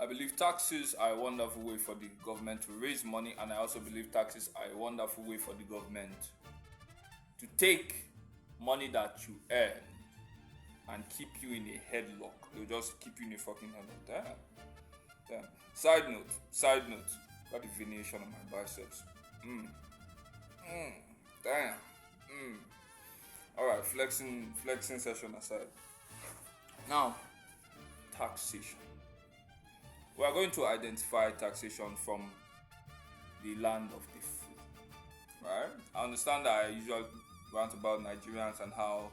I believe taxes are a wonderful way for the government to raise money, and I also believe taxes are a wonderful way for the government to take money that you earn and keep you in a headlock. They'll just keep you in a fucking headlock. Damn. Side note. Got the venation on my biceps. Damn. Alright, flexing session aside. Now, taxation. We are going to identify taxation from the land of the free. Right? I understand that I usually rant about Nigerians and how,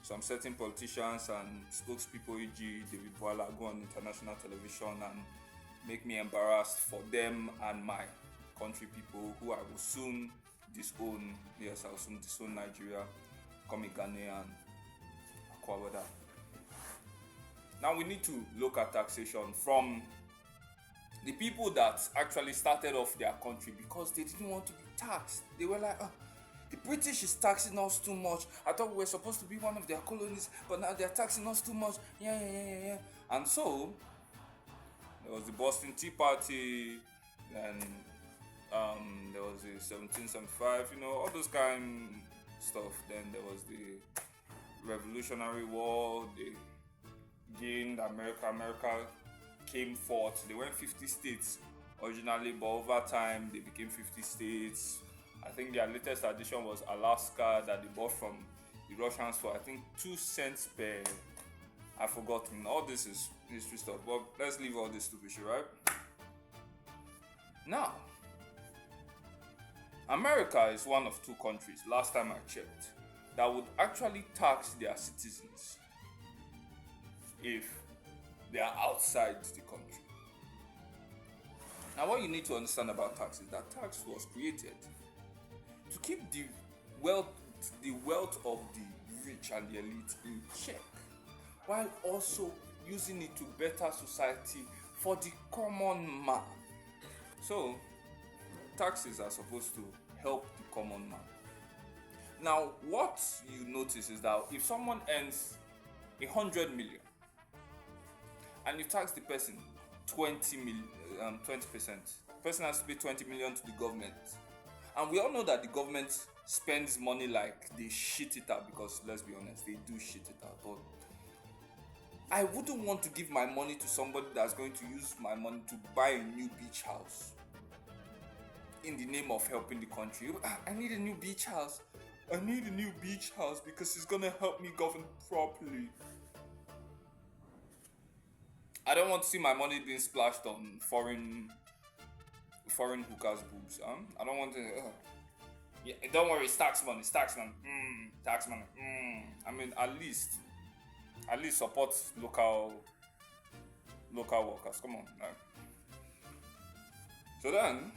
some certain politicians and spokespeople, e.g. David Boala, go on international television and make me embarrassed for them and my country people who I will soon disown. Yes, I will soon disown Nigeria, become a Ghanaian, Akwabada. Now we need to look at taxation from the people that actually started off their country because they didn't want to be taxed. They were like, the British is taxing us too much. I thought we were supposed to be one of their colonies, but now they're taxing us too much. Yeah. And so, there was the Boston Tea Party, and there was the 1775, all those kind of stuff. Then there was the Revolutionary War, they gained America came forth. They were 50 states originally, but over time they became 50 states. I think their latest addition was Alaska that they bought from the Russians for I think 2 cents per. I've forgotten. All this is history stuff, but let's leave all this stupid shit, right? Now, America is one of 2 countries, last time I checked, that would actually tax their citizens if they are outside the country. Now, what you need to understand about tax is that tax was created to keep the wealth of the rich and the elite in check, while also using it to better society for the common man. So, taxes are supposed to help the common man. Now, what you notice is that if someone earns 100 million and you tax the person 20%, the person has to pay 20 million to the government. And we all know that the government spends money like they shit it out, because let's be honest, they do shit it out. But I wouldn't want to give my money to somebody that's going to use my money to buy a new beach house in the name of helping the country. I need a new beach house. I need a new beach house because it's going to help me govern properly. I don't want to see my money being splashed on foreign hookers' boobs. I don't want to. Yeah, don't worry, it's tax money. Tax money. I mean, at least support local workers. Come on. So then,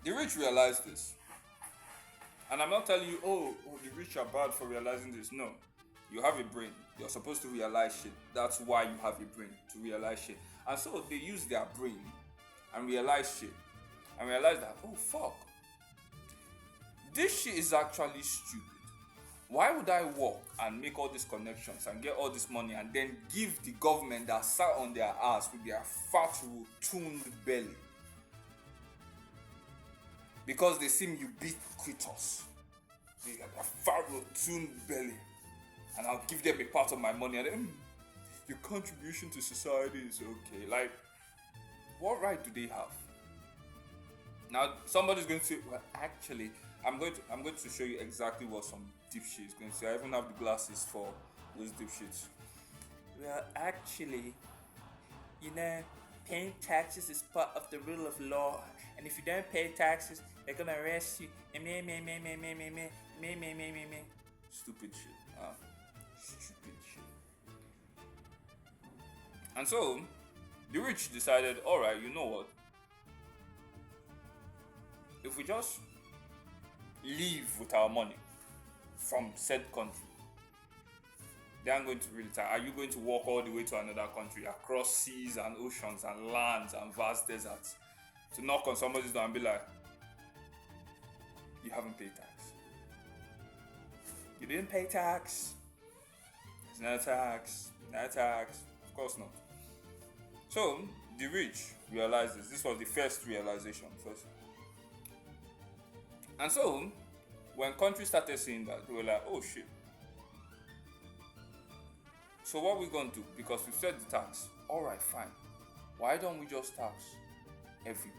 the rich realize this, and I'm not telling you, oh, the rich are bad for realizing this. No, you have a brain. You're supposed to realize shit. That's why you have a brain, to realize shit. And so they use their brain and realize shit, and realize that, oh fuck, this shit is actually stupid. Why would I work and make all these connections and get all this money and then give the government that sat on their ass with their fat rotund belly because they seem you beat critters, they got their fat rotund belly, and I'll give them a part of my money and then your contribution to society is okay. Like, what right do they have? Now somebody's going to say, well, actually, I'm going to show you exactly what some dipshit is going to say. I even have the glasses for those dipshits. Well, actually, paying taxes is part of the rule of law, and if you don't pay taxes, they're gonna arrest you. Stupid shit. Stupid shit. And so, the rich decided, alright, you know what? If we just leave with our money from said country, they aren't going to really tire. Are you going to walk all the way to another country, across seas and oceans and lands and vast deserts, to knock on somebody's door and be like, you haven't paid tax? You didn't pay tax? There's no tax. No tax. Of course not. So the rich realized this was the first realization first. And so when countries started seeing that, they were like, oh shit. So what we gonna do? Because we set the tax. Alright, fine. Why don't we just tax everybody?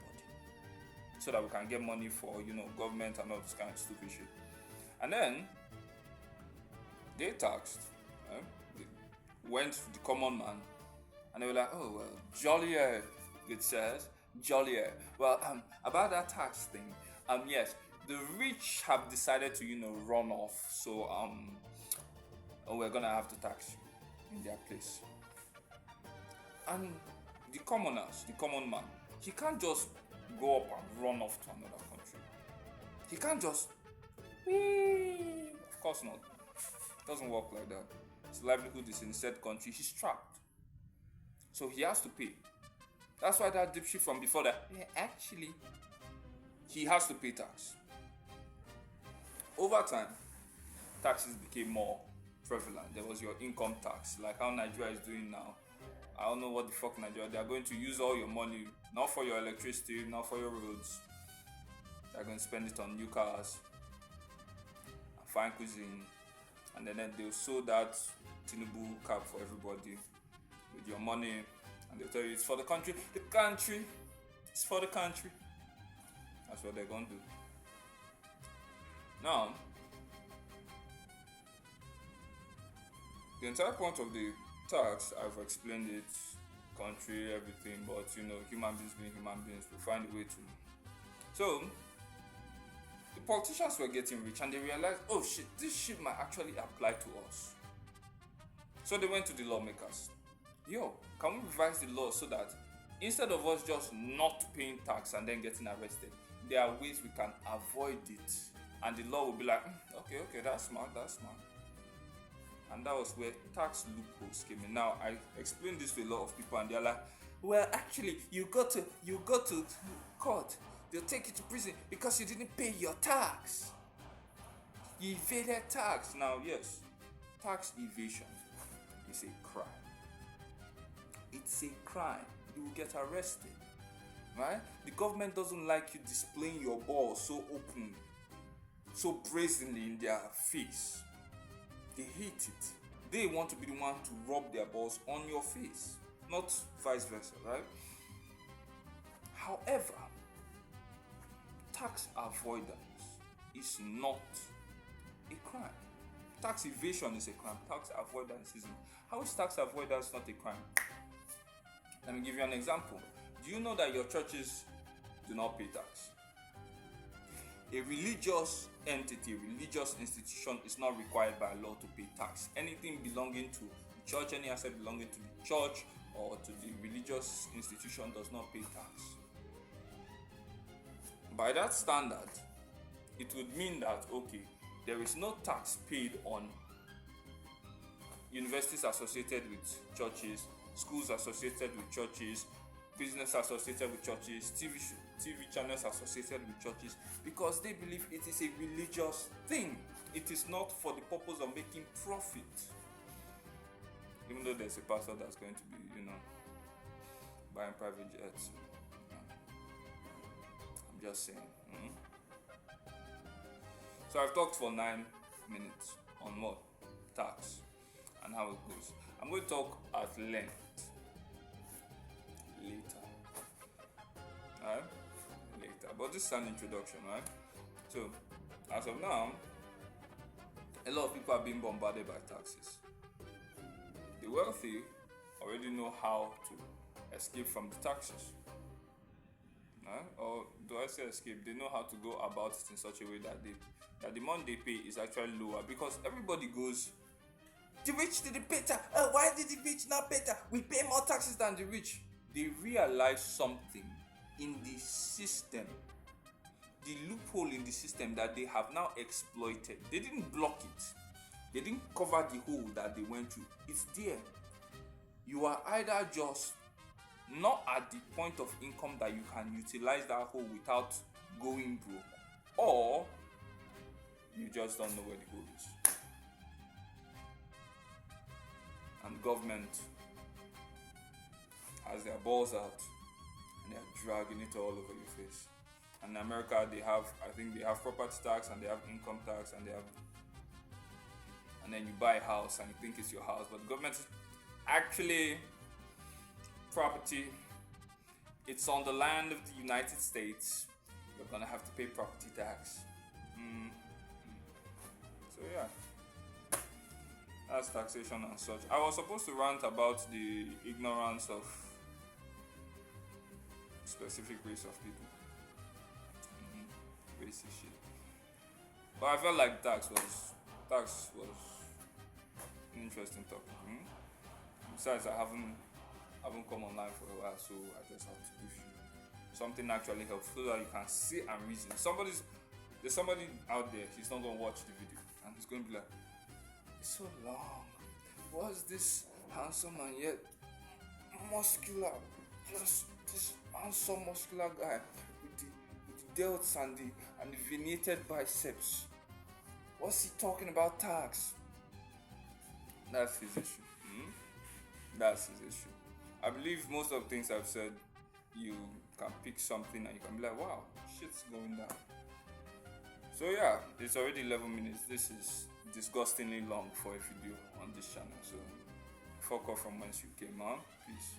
So that we can get money for, government and all this kind of stupid shit. And then they taxed, they went to the common man, and they were like, oh well, jollier, it says, jollier. Well, about that tax thing, yes, the rich have decided to, run off, so we're gonna have to tax you in their place. And the commoners, the common man, he can't just go up and run off to another country. He can't just, of course not. It doesn't work like that. His livelihood is in said country. He's trapped. So he has to pay. That's why that dipshit from before that, actually, he has to pay tax. Over time, taxes became more prevalent. There was your income tax, like how Nigeria is doing now. I don't know what the fuck Nigeria. They are going to use all your money, not for your electricity, not for your roads. They are going to spend it on new cars, fine cuisine, and then they'll sew that Tinubu cap for everybody with your money, and they'll tell you it's for the country. The country, it's for the country. That's what they're going to do. Now, the entire point of the tax, I've explained it, country, everything, but human beings being human beings, will find a way to. So, the politicians were getting rich and they realized, oh shit, this shit might actually apply to us. So they went to the lawmakers. Yo, can we revise the law so that instead of us just not paying tax and then getting arrested, there are ways we can avoid it. And the law will be like, okay, that's smart. And that was where tax loopholes came in. Now, I explained this to a lot of people and they're like, well, actually, you go to court. They'll take you to prison because you didn't pay your tax. You evaded tax. Now, yes, tax evasion is a crime. It's a crime. You will get arrested. Right? The government doesn't like you displaying your balls so open, so brazenly in their face. They hate it. They want to be the one to rub their balls on your face, not vice versa, right? However, tax avoidance is not a crime. Tax evasion is a crime. Tax avoidance isn't. How is tax avoidance not a crime? Let me give you an example. Do you know that your churches do not pay tax? A religious entity, a religious institution is not required by law to pay tax. Anything belonging to the church, any asset belonging to the church or to the religious institution does not pay tax. By that standard, it would mean that, okay, there is no tax paid on universities associated with churches, schools associated with churches, business associated with churches, TV channels associated with churches, because they believe it is a religious thing. It is not for the purpose of making profit. Even though there's a pastor that's going to be, buying private jets. I'm just saying. So I've talked for 9 minutes on what? Tax and how it goes. I'm going to talk at length later. Alright? Later. But this is an introduction, right? So, as of now, a lot of people are being bombarded by taxes. The wealthy already know how to escape from the taxes. Or do I say escape? They know how to go about it in such a way that the money they pay is actually lower, because everybody goes, the rich didn't pay tax. Why did the rich not pay tax? We pay more taxes than the rich. They realize something in the system, the loophole in the system that they have now exploited. They didn't block it. They didn't cover the hole that they went through. It's there. You are either just not at the point of income that you can utilize that hole without going broke, or you just don't know where the hole is. And government has their balls out and they're dragging it all over your face. And in America, I think they have property tax and they have income tax and then you buy a house and you think it's your house, but the government is actually property. It's on the land of the United States. You're gonna have to pay property tax. So yeah, that's taxation and such. I was supposed to rant about the ignorance of specific race of people. Racist shit. But I felt like tax was an interesting topic. Besides, I haven't come online for a while, so I just have to give you something actually helpful so that you can see and reason. There's somebody out there, he's not gonna watch the video and he's gonna be like, it's so long. What's this handsome and yet muscular, just this handsome muscular guy with the delts and the veneered biceps? What's he talking about tax? That's his issue. That's his issue. I believe most of the things I've said, you can pick something and you can be like, wow, shit's going down. So yeah, it's already 11 minutes. This is disgustingly long for a video on this channel. So fuck off from whence you came, man. Peace.